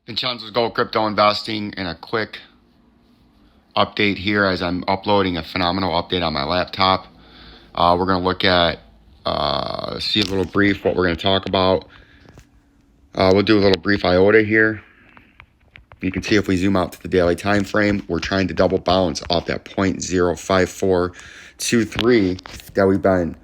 Vincenzo's Gold Crypto Investing, and a quick update here as I'm uploading a phenomenal update on my laptop. We're going to look at, see a little brief what we're going to talk about. We'll do a little brief IOTA here. You can see if we zoom out to the daily time frame, we're trying to double bounce off that 0.05423 that we've been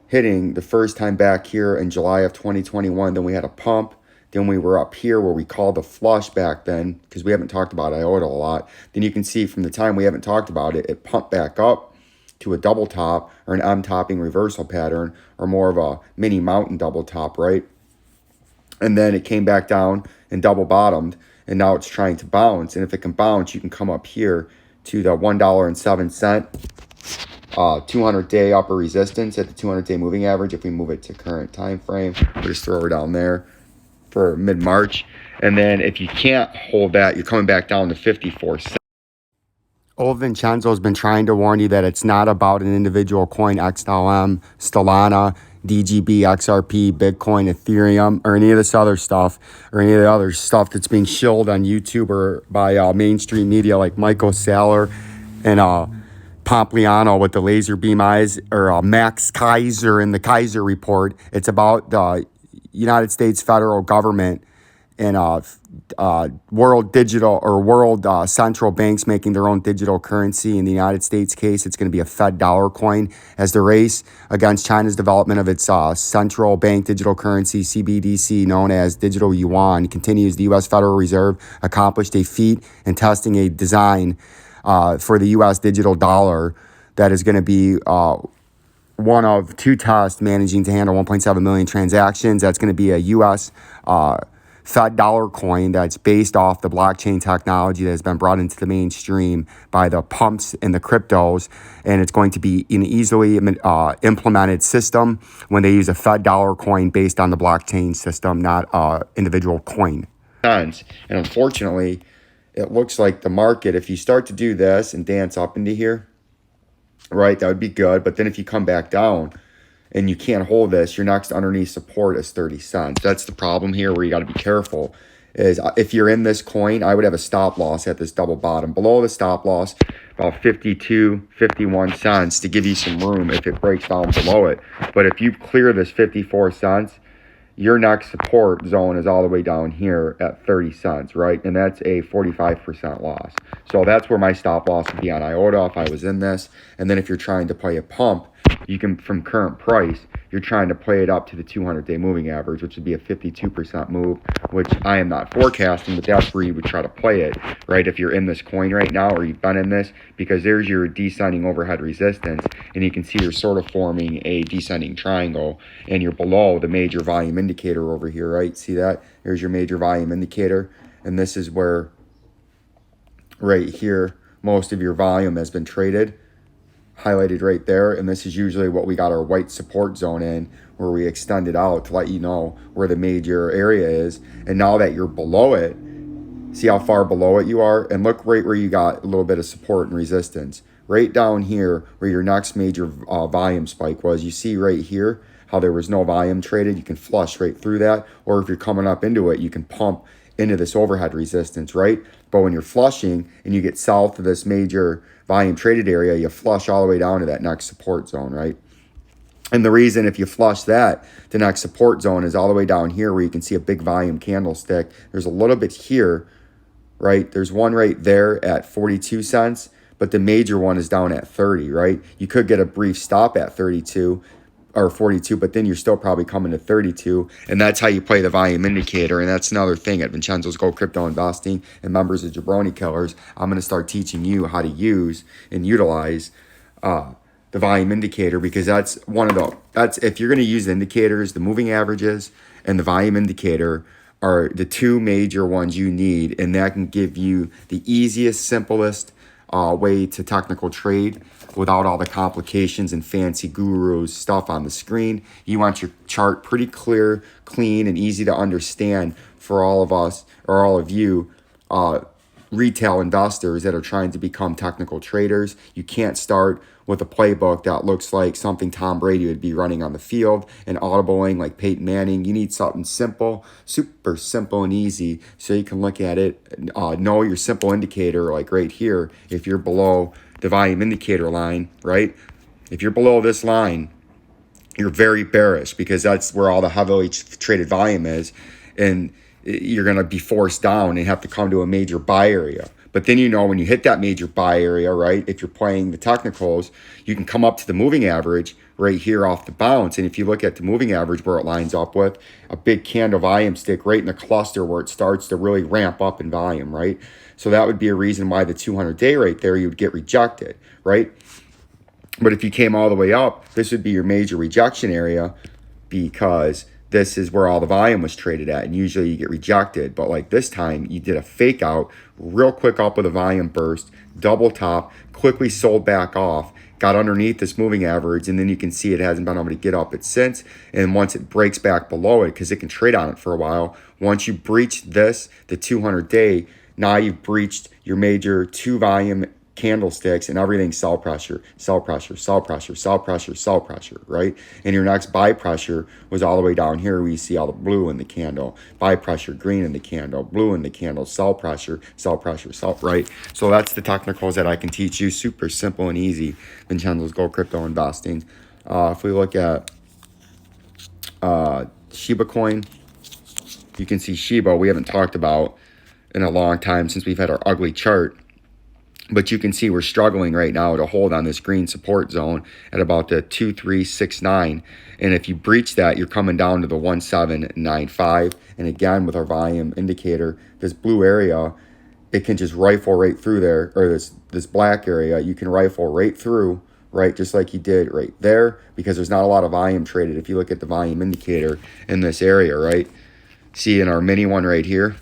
hitting the first time back here in July of 2021. Then we had a pump. Then we were up here where we called a flush back then, because we haven't talked about IOTA a lot. Then you can see from the time we haven't talked about it, it pumped back up to a double top or an M topping reversal pattern, or more of a mini mountain double top, right? And then it came back down and double bottomed, and now it's trying to bounce. And if it can bounce, you can come up here to the $1.07 200-day upper resistance at the 200-day moving average. If we move it to current time frame, we'll just throw her down there for mid-March. And then if you can't hold that, you're coming back down to 54 cents. Old Vincenzo's been trying to warn you that it's not about an individual coin, XLM, Stellana, DGB, XRP, Bitcoin, Ethereum, or any of this other stuff, or any of the other stuff that's being shilled on YouTube or by mainstream media like Michael Saylor and Pompliano with the laser beam eyes, or Max Kaiser in the Kaiser report. It's about the United States federal government and world digital or world central banks making their own digital currency. In the United States case, it's going to be a Fed dollar coin, as the race against China's development of its central bank digital currency, CBDC, known as digital yuan, continues. The U.S. Federal Reserve accomplished a feat in testing a design for the U.S. digital dollar that is going to be one of two tests managing to handle 1.7 million transactions. That's going to be a U.S. Fed dollar coin that's based off the blockchain technology that has been brought into the mainstream by the pumps and the cryptos. And it's going to be an easily implemented system when they use a Fed dollar coin based on the blockchain system, not individual coin. And unfortunately, it looks like the market, if you start to do this and dance up into here, right, that would be good. But then if you come back down and you can't hold this, your next underneath support is 30 cents. That's the problem here, where you got to be careful. Is if you're in this coin, I would have a stop loss at this double bottom. Below the stop loss, about 52, 51 cents to give you some room if it breaks down below it. But if you clear this 54 cents, your next support zone is all the way down here at 30 cents, right? And that's a 45% loss. So that's where my stop loss would be on IOTA if I was in this. And then if you're trying to play a pump, you can, from current price, you're trying to play it up to the 200-day moving average, which would be a 52% move, which I am not forecasting, but that's where you would try to play it, right? If you're in this coin right now, or you've been in this, because there's your descending overhead resistance, and you can see you're sort of forming a descending triangle, and you're below the major volume indicator over here, right? See that? There's your major volume indicator, and this is where, right here, most of your volume has been traded, highlighted right there. And this is usually what we got our white support zone in, where we extend it out to let you know where the major area is. And now that you're below it, see how far below it you are, and look right where you got a little bit of support and resistance. Right down here where your next major volume spike was, you see right here how there was no volume traded. You can flush right through that, or if you're coming up into it, you can pump into this overhead resistance, right? But when you're flushing and you get south of this major volume traded area, you flush all the way down to that next support zone, right? And the reason if you flush that, the next support zone is all the way down here where you can see a big volume candlestick. There's a little bit here, right? There's one right there at 42 cents, but the major one is down at 30, right? You could get a brief stop at 32 or 42, but then you're still probably coming to 32, and that's how you play the volume indicator. And that's another thing at Vincenzo's Gold Crypto Investing and members of Jabroni Killers. I'm going to start teaching you how to use and utilize the volume indicator, because that's one of the, if you're going to use indicators, the moving averages and the volume indicator are the two major ones you need, and that can give you the easiest, simplest way to technical trade without all the complications and fancy gurus stuff on the screen. You want your chart pretty clear, clean, and easy to understand for all of us, or all of you retail investors that are trying to become technical traders. You can't start with a playbook that looks like something Tom Brady would be running on the field and audibling like Peyton Manning. You need something simple, super simple and easy, so you can look at it, know your simple indicator, like right here. If you're below the volume indicator line, right? If you're below this line, you're very bearish, because that's where all the heavily traded volume is, and you're going to be forced down and have to come to a major buy area. But then, you know, when you hit that major buy area, right, if you're playing the technicals, you can come up to the moving average right here off the bounce. And if you look at the moving average where it lines up with a big candle volume stick right in the cluster where it starts to really ramp up in volume, right? So that would be a reason why the 200-day right there, you would get rejected, right? But if you came all the way up, this would be your major rejection area, because this is where all the volume was traded at, and usually you get rejected. But like this time, you did a fake out real quick up with a volume burst, double top, quickly sold back off, got underneath this moving average, and then you can see it hasn't been able to get up it since. And once it breaks back below it, because it can trade on it for a while, once you breach this, the 200-day, now you've breached your major 2 volume candlesticks, and everything sell pressure, sell pressure, sell pressure, sell pressure, sell pressure, right? And your next buy pressure was all the way down here where you see all the blue in the candle, buy pressure, green in the candle, blue in the candle, sell pressure, sell, right? So that's the technicals that I can teach you, super simple and easy. Vincenzo's Gold Crypto Investing. If we look at Shiba coin, you can see Shiba we haven't talked about in a long time since we've had our ugly chart. But you can see we're struggling right now to hold on this green support zone at about the 2369. And if you breach that, you're coming down to the 1795. And again, with our volume indicator, this blue area, it can just rifle right through there, or this black area, you can rifle right through, right? Just like you did right there, because there's not a lot of volume traded. If you look at the volume indicator in this area, right? See in our mini one right here,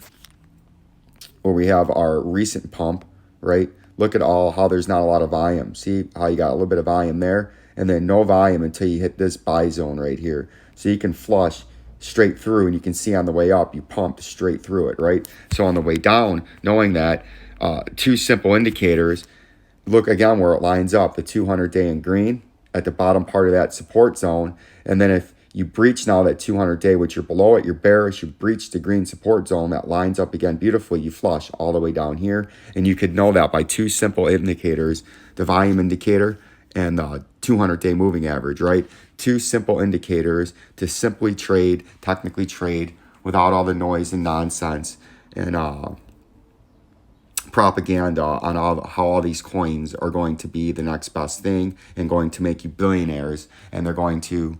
where we have our recent pump, right? Look at how there's not a lot of volume. See how you got a little bit of volume there, and then no volume until you hit this buy zone right here. So you can flush straight through, and you can see on the way up, you pumped straight through it, right? So on the way down, knowing that, 2 simple indicators, look again where it lines up, the 200-day in green at the bottom part of that support zone. And then if you breach now that 200-day, which you're below it, you're bearish, you breach the green support zone that lines up again beautifully, you flush all the way down here. And you could know that by 2 simple indicators, the volume indicator and the 200-day moving average, right? 2 simple indicators to simply trade, technically trade, without all the noise and nonsense and propaganda on how all these coins are going to be the next best thing and going to make you billionaires, and they're going to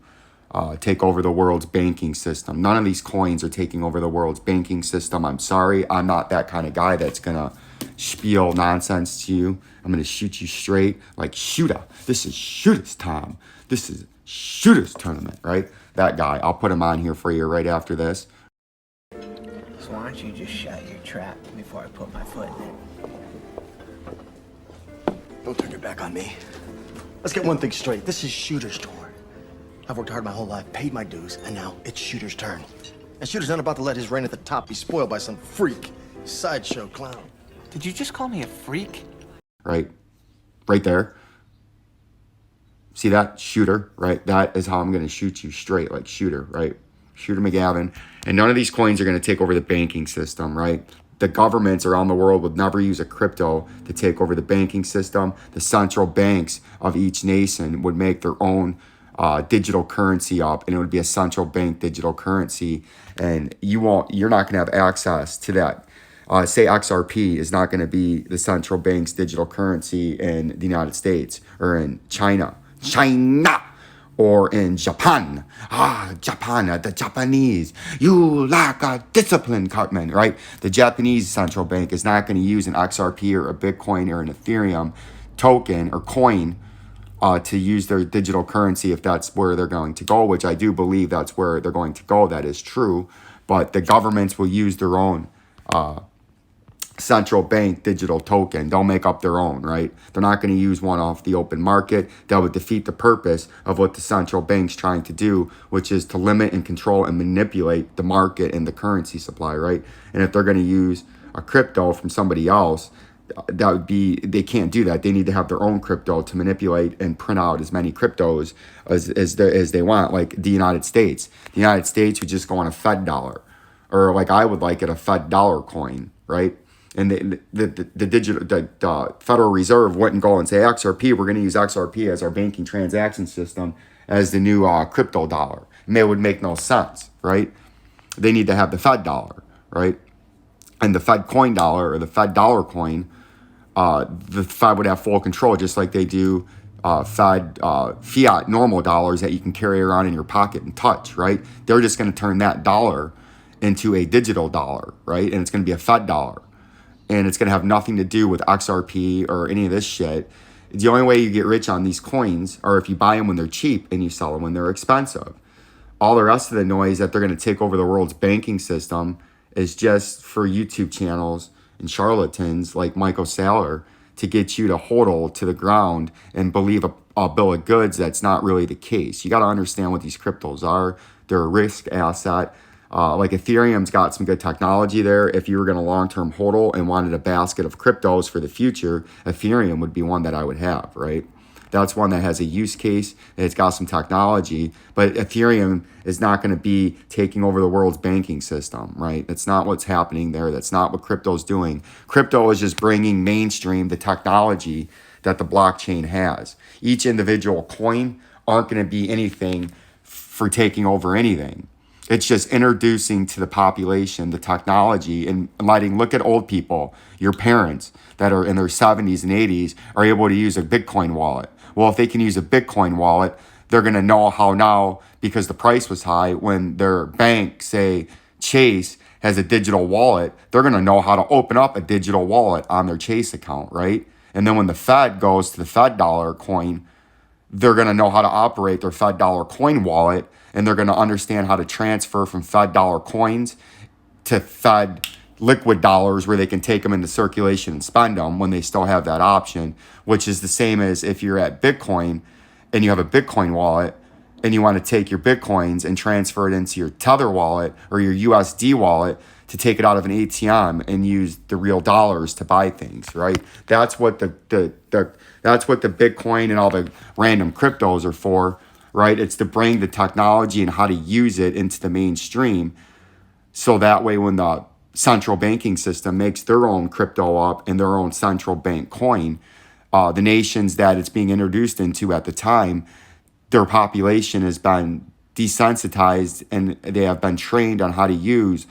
take over the world's banking system. None of these coins are taking over the world's banking system. I'm sorry. I'm not that kind of guy that's going to spiel nonsense to you. I'm going to shoot you straight like shooter. This is shooter's time. This is shooter's tournament, right? That guy. I'll put him on here for you right after this. So why don't you just shut your trap before I put my foot in it? Don't turn your back on me. Let's get one thing straight. This is Shooter's tour. I've worked hard my whole life, paid my dues, and now it's Shooter's turn. And Shooter's not about to let his reign at the top be spoiled by some freak, sideshow clown. Did you just call me a freak? Right there. See that? Shooter, right? That is how I'm going to shoot you straight, like Shooter, right? Shooter McGavin. And none of these coins are going to take over the banking system, right? The governments around the world would never use a crypto to take over the banking system. The central banks of each nation would make their own digital currency up, and it would be a central bank digital currency, and you're not going to have access to that. Say XRP is not going to be the central bank's digital currency in the United States or in China, or in Japan. Japan, the Japanese. You lack a discipline, Cartman, right? The Japanese central bank is not going to use an XRP or a Bitcoin or an Ethereum token or coin to use their digital currency if that's where they're going to go, which I do believe that's where they're going to go. That is true. But the governments will use their own central bank digital token. They'll make up their own, right? They're not going to use one off the open market. That would defeat the purpose of what the central bank's trying to do, which is to limit and control and manipulate the market and the currency supply, right? And if they're going to use a crypto from somebody else, that would be, they can't do that. They need to have their own crypto to manipulate and print out as many cryptos as they want. Like the United States would just go on a Fed dollar, or like I would like it, a Fed dollar coin, right? And the Federal Reserve wouldn't go and say, XRP, we're going to use XRP as our banking transaction system as the new crypto dollar. And it would make no sense, right? They need to have the Fed dollar, right? And the Fed coin dollar, or the Fed dollar coin, the Fed would have full control, just like they do Fed fiat normal dollars that you can carry around in your pocket and touch, right? They're just going to turn that dollar into a digital dollar, right? And it's going to be a Fed dollar. And it's going to have nothing to do with XRP or any of this shit. The only way you get rich on these coins are if you buy them when they're cheap and you sell them when they're expensive. All the rest of the noise that they're going to take over the world's banking system is just for YouTube channels and charlatans like Michael Saylor to get you to hodl to the ground and believe a bill of goods that's not really the case. You got to understand what these cryptos are. They're a risk asset. Like Ethereum's got some good technology there. If you were going to long-term hodl and wanted a basket of cryptos for the future, Ethereum would be one that I would have, right? That's one that has a use case. It's got some technology, but Ethereum is not going to be taking over the world's banking system, right? That's not what's happening there. That's not what crypto's doing. Crypto is just bringing mainstream the technology that the blockchain has. Each individual coin aren't going to be anything for taking over anything. It's just introducing to the population the technology and letting, look at old people, your parents that are in their 70s and 80s are able to use a Bitcoin wallet. Well, if they can use a Bitcoin wallet, they're going to know how now, because the price was high, when their bank, say Chase, has a digital wallet, they're going to know how to open up a digital wallet on their Chase account, right? And then when the Fed goes to the Fed dollar coin, they're going to know how to operate their Fed dollar coin wallet, and they're going to understand how to transfer from Fed dollar coins to Fed liquid dollars where they can take them into circulation and spend them when they still have that option, which is the same as if you're at Bitcoin and you have a Bitcoin wallet and you want to take your Bitcoins and transfer it into your Tether wallet or your USD wallet to take it out of an ATM and use the real dollars to buy things, right? That's what that's what the Bitcoin and all the random cryptos are for, right? It's to bring the technology and how to use it into the mainstream. So that way, when the central banking system makes their own crypto up and their own central bank coin, the nations that it's being introduced into at the time, their population has been desensitized and they have been trained on how to use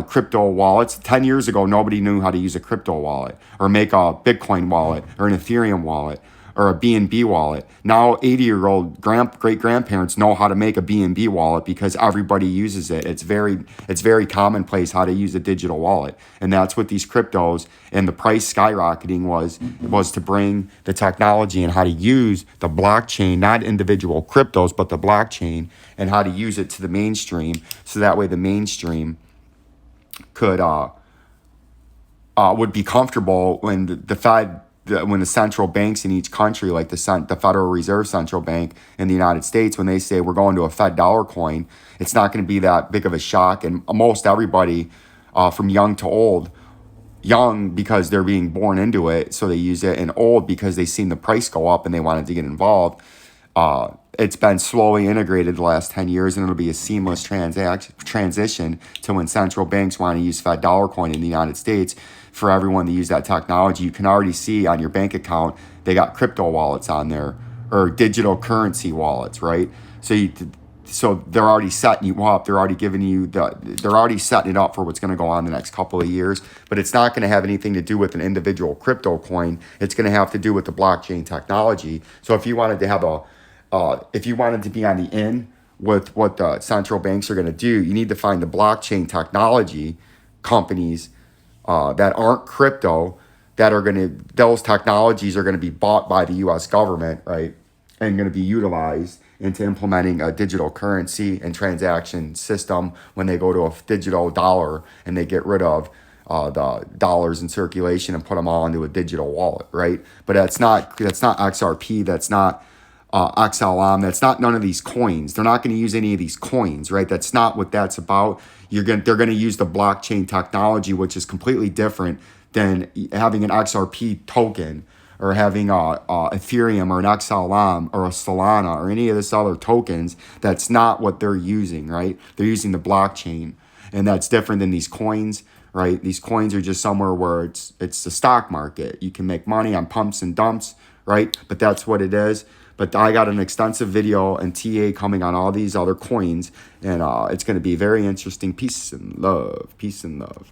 crypto wallets. 10 years ago, nobody knew how to use a crypto wallet or make a Bitcoin wallet or an Ethereum wallet or a BNB wallet. Now 80-year-old great-grandparents know how to make a BNB wallet because everybody uses it. It's very commonplace how to use a digital wallet. And that's what these cryptos and the price skyrocketing was to bring the technology and how to use the blockchain, not individual cryptos, but the blockchain, and how to use it to the mainstream. So that way the mainstream could would be comfortable when the Fed, when the central banks in each country, like the Federal Reserve Central Bank in the United States, when they say we're going to a Fed dollar coin, it's not going to be that big of a shock. And most everybody, from young to old, young because they're being born into it, so they use it, and old because they seen the price go up and they wanted to get involved. It's been slowly integrated the last 10 years, and it'll be a seamless transition to when central banks want to use Fed dollar coin in the United States. For everyone to use that technology, you can already see on your bank account, they got crypto wallets on there or digital currency wallets, right? So they're already setting you up. They're already giving you they're already setting it up for what's going to go on the next couple of years. But it's not going to have anything to do with an individual crypto coin. It's going to have to do with the blockchain technology. So if you wanted to have if you wanted to be on the in with what the central banks are going to do, you need to find the blockchain technology companies that aren't crypto, that are those technologies are going to be bought by the U.S. government, right, and going to be utilized into implementing a digital currency and transaction system when they go to a digital dollar and they get rid of the dollars in circulation and put them all into a digital wallet, right? But that's not XRP, that's not XLM, that's not none of these coins. They're not going to use any of these coins, right? That's not what that's about. they're gonna use the blockchain technology, which is completely different than having an XRP token or having a Ethereum or an XLM or a Solana or any of this other tokens. That's not what they're using, right? They're using the blockchain, and that's different than these coins, right? These coins are just somewhere where it's the stock market. You can make money on pumps and dumps, right? But that's what it is. But I got an extensive video and TA coming on all these other coins, and it's going to be very interesting. Peace and love. Peace and love.